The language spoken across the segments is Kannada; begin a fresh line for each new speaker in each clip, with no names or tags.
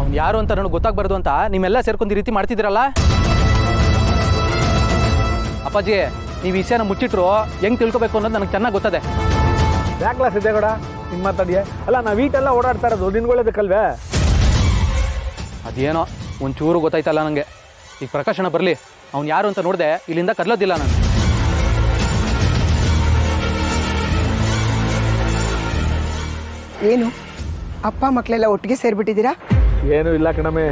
ಅವ್ನು ಯಾರು ಅಂತ ನನಗೆ ಗೊತ್ತಾಗಬಾರ್ದು ಅಂತ ನಿಮ್ಮೆಲ್ಲ ಸೇರ್ಕೊಂಡು ಈ ರೀತಿ ಮಾಡ್ತಿದ್ದೀರಲ್ಲ. ಅಪ್ಪಾಜಿ, ನೀವು ಈ ವಿಷಯನ ಮುಚ್ಚಿಟ್ರು ಹೆಂಗೆ ತಿಳ್ಕೊಬೇಕು ಅನ್ನೋದು ನನಗೆ ಚೆನ್ನಾಗಿ ಗೊತ್ತದೆ.
ಯಾಕಲ ಸಿದ್ದೇಗೌಡ ಹಿಂಗೆ ಮಾತಾಡಿಯೇ? ಅಲ್ಲ ನಾವು ಈಟೆಲ್ಲ ಓಡಾಡ್ತಾ ಇರೋದು ನಿನ್ಗೊಳ್ಳೇಬೇಕಲ್ವೇ?
ಅದೇನೋ ಒಂಚೂರು ಗೊತ್ತಾಯ್ತಲ್ಲ ನನಗೆ. ಈಗ ಪ್ರಕಾಶನ ಬರಲಿ, ಅವ್ನು ಯಾರು ಅಂತ ನೋಡಿದೆ ಇಲ್ಲಿಂದ ಕದಲೋದಿಲ್ಲ ನಾನು.
ಏನು ಅಪ್ಪ ಮಕ್ಕಳೆಲ್ಲ ಒಟ್ಟಿಗೆ ಸೇರಿಬಿಟ್ಟಿದ್ದೀರಾ?
ಏನೂ ಇಲ್ಲ ಕಣಮೆ,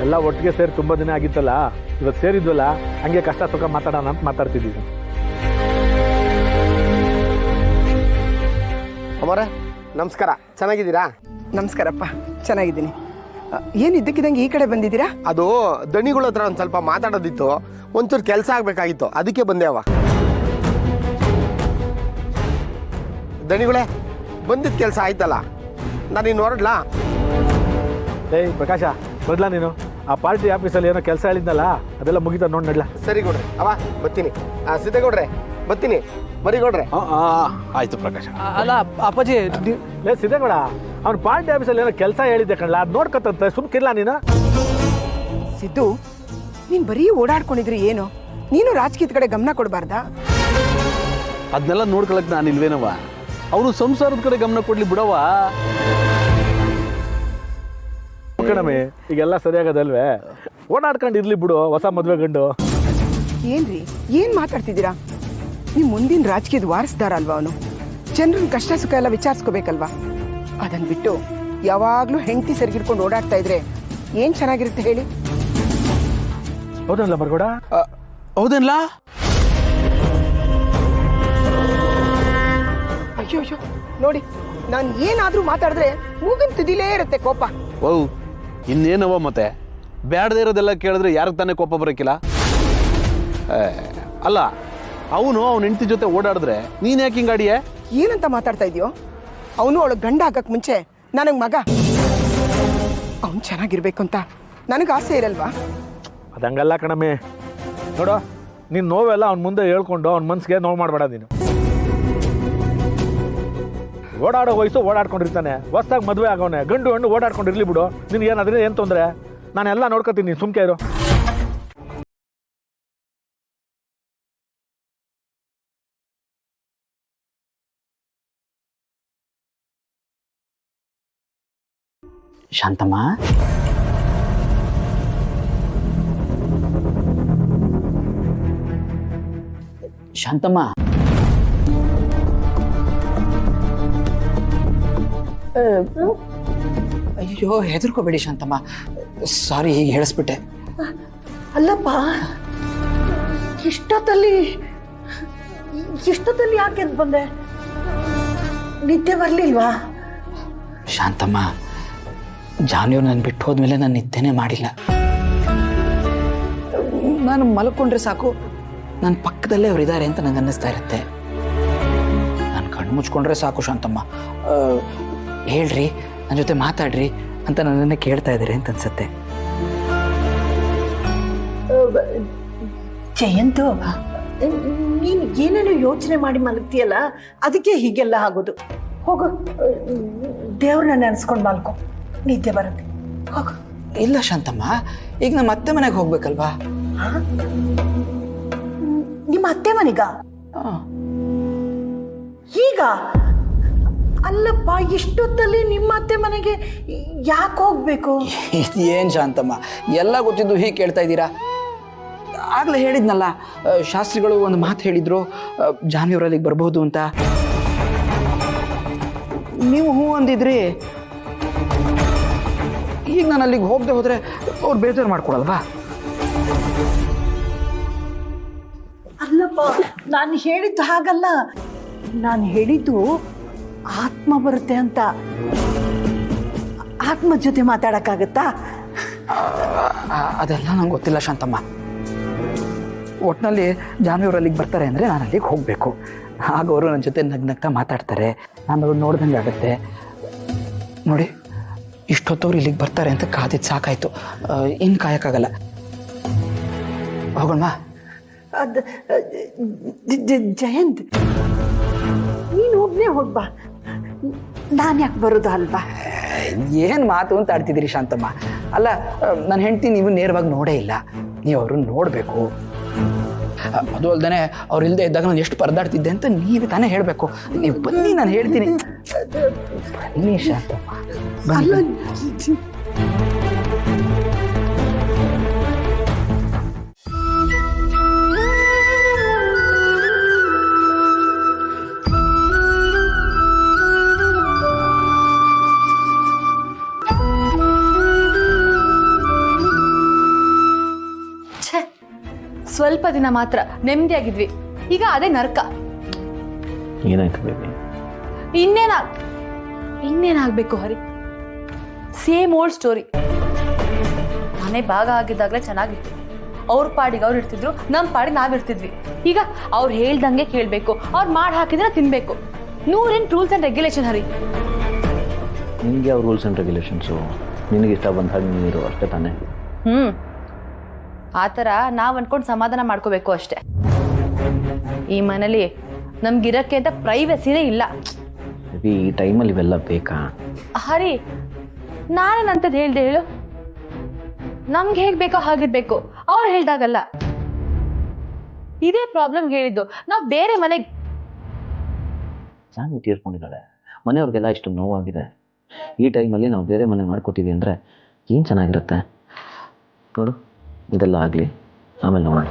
ಎಲ್ಲ ಒಟ್ಟಿಗೆ ಸೇರಿ ತುಂಬ ದಿನ ಆಗಿತ್ತಲ್ಲ, ಇವತ್ತು ಸೇರಿದ್ವಲ್ಲ, ಹಂಗೆ ಕಷ್ಟ ಸುಖ ಮಾತಾಡೋಣ ಅಂತ ಮಾತಾಡ್ತಿದ್ದೀವಿ.
ಅಮ್ಮರೇ ನಮಸ್ಕಾರ, ಚೆನ್ನಾಗಿದ್ದೀರಾ?
ನಮಸ್ಕಾರಪ್ಪ, ಚೆನ್ನಾಗಿದ್ದೀನಿ. ಏನು ಇದ್ದಕ್ಕಿದ್ದಂಗೆ ಈ ಕಡೆ ಬಂದಿದ್ದೀರಾ?
ಅದು ದಣಿಗಳ ಹತ್ರ ಒಂದು ಸ್ವಲ್ಪ ಮಾತಾಡೋದಿತ್ತು, ಒಂಚೂರು ಕೆಲಸ ಆಗಬೇಕಾಗಿತ್ತು, ಅದಕ್ಕೆ ಬಂದೆ ಅವ. ದಣಿಗಳೇ, ಬಂದಿದ್ದ ಕೆಲಸ ಆಯ್ತಲ್ಲ, ನಾನು ಇನ್ನು ಹೊರಡ್ಲಾ?
ಏಯ್ ಪ್ರಕಾಶ, ಬರ್ಲಾ ನೀನು? ಆ ಪಾರ್ಟಿ ಆಫೀಸಲ್ಲಿ ಏನೋ ಕೆಲಸ ಹೇಳಿದ್ನಲ್ಲ, ಅದೆಲ್ಲ ಮುಗಿತ ನೋಡಿ ನಡ್ಲಾ.
ಸರಿ ಕೊಡ್ರಿ, ಅವ ಬರ್ತೀನಿ. ಸಿದ್ದೇಗೌಡ್ರೆ ಬರ್ತೀನಿ, ಬರೀ ಕೊಡ್ರೆ.
ಆಯ್ತು ಪ್ರಕಾಶ.
ಅಲ್ಲ ಅಪ್ಪಾಜಿ,
ಲೇ ಸಿದ್ದೇಗೌಡ, ಅವ್ನು ಪಾರ್ಟಿ ಆಫೀಸಲ್ಲಿ ಏನೋ ಕೆಲಸ ಹೇಳಿದ್ದೆ ಕಣ್ಲ, ಅದು ನೋಡ್ಕೊತಂತೆ, ಸುಮ್ಕಿರ್ಲಾ ನೀನು?
ಸಿದ್ದು, ನೀನು ಬರೀ ಓಡಾಡ್ಕೊಂಡಿದ್ರಿ ಏನು? ನೀನು ರಾಜಕೀಯದ ಕಡೆ ಗಮನ ಕೊಡಬಾರ್ದಾ?
ಅದನ್ನೆಲ್ಲ ನೋಡ್ಕೊಳಕ್ ನಾನು ಇಲ್ವೇನವ? ಅವನು ಸಂಸಾರದ ಕಡೆ ಗಮನ ಕೊಡ್ಲಿ ಬಿಡವ.
ಕಣಮೆ, ಈಗೆಲ್ಲ ಸರಿಯಾಗದಲ್ವೇ? ಓಡಾಡ್ಕೊಂಡು ಇರ್ಲಿ ಬಿಡು, ಹೊಸ ಮದುವೆ ಗಂಡು.
ಏನ್ರಿ, ಏನು ಮಾತಾಡ್ತಿದ್ದೀರಾ? ನೀವು ಮುಂದಿನ ರಾಜಕೀಯದ ವಾರಸ್ದಾರ ಅಲ್ವಾ ಅವನು? ಜನರನ್ನ ಕಷ್ಟ ಸುಖ ಎಲ್ಲ ವಿಚಾರಿಸ್ಕೋಬೇಕಲ್ವಾ? ಅದನ್ನು ಬಿಟ್ಟು ಯಾವಾಗಲೂ ಹೆಂಡತಿ ಸರಿಗಿಡ್ಕೊಂಡು ಓಡಾಡ್ತಾ ಇದ್ರೆ ಏನು ಚೆನ್ನಾಗಿರುತ್ತೆ ಹೇಳಿ?
ಹೌದಲ್ಲ ಬರ್ಗೌಡ?
ಹೌದಲ್ಲ?
ಅಯ್ಯೋ ಅಯ್ಯೋ, ನೋಡಿ, ನಾನು ಏನಾದರೂ ಮಾತಾಡಿದ್ರೆ ಮೂಗಿನ ತುದಿಲೇ ಇರುತ್ತೆ ಕೋಪ.
ಓ, ಇನ್ನೇನವ ಮತ್ತೆ? ಬ್ಯಾಡದೇ ಇರೋದೆಲ್ಲ ಕೇಳಿದ್ರೆ ಯಾರಿಗೆ ತಾನೇ ಕೋಪ ಬರೋಕ್ಕಿಲ್ಲ? ಅಲ್ಲ, ಅವನು ಅವನ ಹೆಂಡತಿ ಜೊತೆ ಓಡಾಡಿದ್ರೆ ನೀನ್ ಯಾಕೆ ಹಿಂಗಾಡಿಯೇ?
ಏನಂತ ಮಾತಾಡ್ತಾ ಇದೆಯೋ? ಅವನು ಅವಳು ಗಂಡ ಆಗಕ್ಕೆ ಮುಂಚೆ ನನಗೆ ಮಗ. ಅವನು ಚೆನ್ನಾಗಿರ್ಬೇಕು ಅಂತ ನನಗೆ ಆಸೆ ಇರಲ್ವಾ?
ಅದಂಗಲ್ಲ ಕಣಮೆ. ನೋಡು, ನೀನು ನೋವೆಲ್ಲ ಅವ್ನ ಮುಂದೆ ಹೇಳ್ಕೊಂಡು ಅವ್ನ ಮನ್ಸಿಗೆ ನೋವು ಮಾಡಬೇಡ. ನೀನು ಓಡಾಡೋ ವಯಸ್ಸು ಓಡಾಡ್ಕೊಂಡಿರ್ತಾನೆ, ಹೊಸ್ದಾಗಿ ಮದುವೆ ಆಗೋನೆ, ಗಂಡು ಹಣ್ಣು ಓಡಾಡ್ಕೊಂಡಿರ್ಲಿ ಬಿಡು. ನಿನ್ಗೆ ಏನಾದ್ರೆ ಏನು ತೊಂದರೆ? ನಾನೆಲ್ಲ ನೋಡ್ಕೊತೀನಿ, ನೀನು ಸುಮ್ಕೆ ಇರು.
ಶಾಂತಮ್ಮ, ಶಾಂತಮ್ಮ, ಅಯ್ಯೋ ಹೆದರ್ಕೋಬೇಡಿ ಶಾಂತಮ್ಮ. ಸಾರಿ, ಹೀಗೆ ಹೇಳಿಸ್ಬಿಟ್ಟೆ.
ಅಲ್ಲಪ್ಪ, ಇಷ್ಟೊತ್ತಲ್ಲಿ ಯಾಕೆ ಎದ್ದು ಬಂದೆ? ನಿದ್ದೆ ಬರಲಿಲ್ವಾ?
ಶಾಂತಮ್ಮ, ಜಾನಿಯವ್ರು ನಾನು ಬಿಟ್ಟು ಹೋದ್ಮೇಲೆ ನಾನು ನಿದ್ದೆನೇ ಮಾಡಿಲ್ಲ. ನಾನು ಮಲ್ಕೊಂಡ್ರೆ ಸಾಕು, ನನ್ನ ಪಕ್ಕದಲ್ಲೇ ಅವರಿದ್ದಾರೆ ಅಂತ ನಂಗೆ ಅನ್ನಿಸ್ತಾ ಇರುತ್ತೆ. ನಾನು ಕಣ್ಣು ಮುಚ್ಕೊಂಡ್ರೆ ಸಾಕು ಶಾಂತಮ್ಮ, ಹೇಳ್ರಿ, ನನ್ನ ಜೊತೆ ಮಾತಾಡ್ರಿ ಅಂತ ನನ್ನನ್ನೇ ಕೇಳ್ತಾ ಇದ್ದಾರೆ ಅಂತ ಅನ್ಸುತ್ತೆ.
ಜಯಂತು, ನೀನು ಏನೇನೋ ಯೋಚನೆ ಮಾಡಿ ಮಲಗ್ತೀಯಲ್ಲ, ಅದಕ್ಕೆ ಹೀಗೆಲ್ಲ ಆಗೋದು. ಹೋಗು, ದೇವ್ರನ್ನ ನೆನೆಸ್ಕೊಂಡು ಮಲ್ಕೊ, ನಿದ್ದೆ ಬರುತ್ತೆ. ಹೋಗು.
ಇಲ್ಲ ಶಾಂತಮ್ಮ, ಈಗ ನಮ್ಮ ಅತ್ತೆ ಮನೆಗೆ ಹೋಗ್ಬೇಕಲ್ವಾ?
ನಿಮ್ಮ ಅತ್ತೆ ಮನೆಗ? ಈಗ ಅಲ್ಲಪ್ಪ, ಇಷ್ಟೊತ್ತಲ್ಲಿ ನಿಮ್ಮ ಅತ್ತೆ ಮನೆಗೆ ಯಾಕೆ ಹೋಗ್ಬೇಕು?
ಏನ್ ಶಾಂತಮ್ಮ, ಎಲ್ಲ ಗೊತ್ತಿದ್ದು ಹೀಗೆ ಕೇಳ್ತಾ ಇದ್ದೀರಾ? ಆಗ್ಲೇ ಹೇಳಿದ್ನಲ್ಲ, ಶಾಸ್ತ್ರಿಗಳು ಒಂದು ಮಾತು ಹೇಳಿದ್ರು, ಜಾನ್ವಿಯವರಲ್ಲಿಗೆ ಬರ್ಬೋದು ಅಂತ. ನೀವು ಹೂ ಅಂದಿದ್ರಿ. ಈಗ ನಾನು ಅಲ್ಲಿಗೆ ಹೋಗದೆ ಹೋದ್ರೆ ಅವ್ರು ಬೇಜಾರು ಮಾಡ್ಕೊಳಲ್ವಾ?
ಅಲ್ಲಪ್ಪ, ನಾನು ಹೇಳಿದ್ದು ಹಾಗಲ್ಲ. ನಾನು ಹೇಳಿದ್ದು ಆತ್ಮ ಬರುತ್ತೆ ಅಂತ. ಆತ್ಮ ಜೊತೆ ಮಾತಾಡಕ್ಕಾಗತ್ತಾ?
ಅದೆಲ್ಲ ನಂಗೆ ಗೊತ್ತಿಲ್ಲ ಶಾಂತಮ್ಮ. ಒಟ್ಟಿನಲ್ಲಿ ಜಾನ್ವಿಯವರಲ್ಲಿಗೆ ಬರ್ತಾರೆ ಅಂದರೆ ನಾನು ಅಲ್ಲಿಗೆ ಹೋಗಬೇಕು. ಆಗ ಅವರು ನನ್ನ ಜೊತೆ ನಗ್ನಗ್ತಾ ಮಾತಾಡ್ತಾರೆ, ನಾನು ಅವ್ರು ನೋಡ್ದಂಗೆ ಆಗುತ್ತೆ. ನೋಡಿ, ಇಷ್ಟೊತ್ತವ್ರು ಇಲ್ಲಿಗೆ ಬರ್ತಾರೆ ಅಂತ ಕಾದಿದ್ದು ಸಾಕಾಯ್ತು, ಇನ್ನು ಕಾಯಕ್ಕಾಗಲ್ಲ. ಹೋಗೋಣ.
ಜಯಂತ್, ನೀನು ಒಬ್ಬನೇ ಹೋಗ್ಬಾ, ನಾನು ಯಾಕೆ ಬರೋದು ಅಲ್ವಾ?
ಏನು ಮಾತು ಅಂತ ಆಡ್ತಿದ್ದೀರಿ ಶಾಂತಮ್ಮ. ಅಲ್ಲ ನನ್ನ ಹೆಂಡತಿ ನೀವು ನೇರವಾಗಿ ನೋಡೇ ಇಲ್ಲ, ನೀವು ಅವ್ರನ್ನ ನೋಡಬೇಕು. ಅದು ಅಲ್ದೇ ಅವ್ರು ಇಲ್ಲದೆ ಇದ್ದಾಗ ನಾನು ಎಷ್ಟು ಪರದಾಡ್ತಿದ್ದೆ ಅಂತ ನೀವೇ ತಾನೇ ಹೇಳಬೇಕು. ನೀವು ಬನ್ನಿ, ನಾನು ಹೇಳ್ತೀನಿ. ಬನ್ನಿ ಶಾಂತಮ್ಮ, ಬನ್ನಿ.
ಸ್ವಲ್ಪ ದಿನ ಮಾತ್ರ ನೆಮ್ಮದಿಯಾಗಿದ್ವಿ, ಈಗ ಅದೇ ನರ್ಕ.
ಏನಾಯ್ತು ಬೇಬಿ?
ಇನ್ನೇನಾಗ್ಬೇಕು ಹರಿ? Same old story. ಮನೆ ಭಾಗ ಆಗಿದ್ದಾಗಲೇ ಚೆನ್ನಾಗಿತ್ತು. ಅವ್ರ ಪಾಡಿಗೆ ಅವ್ರು ಇರ್ತಿದ್ರು, ನಮ್ಮ ಪಾಡಿಗೆ ನಾವಿರ್ತಿದ್ವಿ. ಈಗ ಅವ್ರು ಹೇಳ್ದಂಗೆ ಕೇಳಬೇಕು, ಅವ್ರು ಮಾಡಿ ಹಾಕಿದ್ರೆ ತಿನ್ಬೇಕು. 100 ರೂಲ್ಸ್ ಅಂಡ್ ರೆಗ್ಯುಲೇಷನ್ ಹರಿ.
ನಿನಗೆ ಯಾವ ರೂಲ್ಸ್ ಆ್ಯಂಡ್ ರೆಗ್ಯುಲೇಷನ್ಸು? ನಿನಗೆ ಇಷ್ಟ ಬಂದ ಹಾಗೆ ನೀರು ಅಷ್ಟೇ ತಾನೇ?
ಆ ಥರ ನಾವು ಅನ್ಕೊಂಡು ಸಮಾಧಾನ ಮಾಡ್ಕೋಬೇಕು ಅಷ್ಟೆ. ಈ ಮನೇಲಿ ನಮ್ಗಿರಕ್ಕೆ ಅಂತ ಪ್ರೈವಸಿನೇ ಇಲ್ಲ.
ಈ ಟೈಮಲ್ಲಿ ಇವೆಲ್ಲ ಬೇಕಾ?
ಹರಿ, ನಾನೇನಂತದ್ದು ಹೇಳ್ದೆ ಹೇಳು? ನಮ್ಗೆ ಹೇಗೆ ಬೇಕೋ ಹಾಗಿರ್ಬೇಕು, ಅವ್ರು ಹೇಳ್ದಾಗಲ್ಲ. ಇದೇ ಪ್ರಾಬ್ಲಮ್ ಹೇಳಿದ್ದು. ನಾವು ಬೇರೆ ಮನೆಗೆ
ಚೆನ್ನಾಗಿ ತೀರ್ಕೊಂಡಿದ್ದಾಳೆ. ಮನೆಯವ್ರಿಗೆಲ್ಲ ಇಷ್ಟು ನೋವಾಗಿದೆ. ಈ ಟೈಮಲ್ಲಿ ನಾವು ಬೇರೆ ಮನೆ ಮಾಡ್ಕೊತೀವಿ ಅಂದರೆ ಏನು ಚೆನ್ನಾಗಿರುತ್ತೆ ನೋಡು. ಇದೆಲ್ಲ ಆಗಲಿ, ಆಮೇಲೆ ನೋಡೋಣ.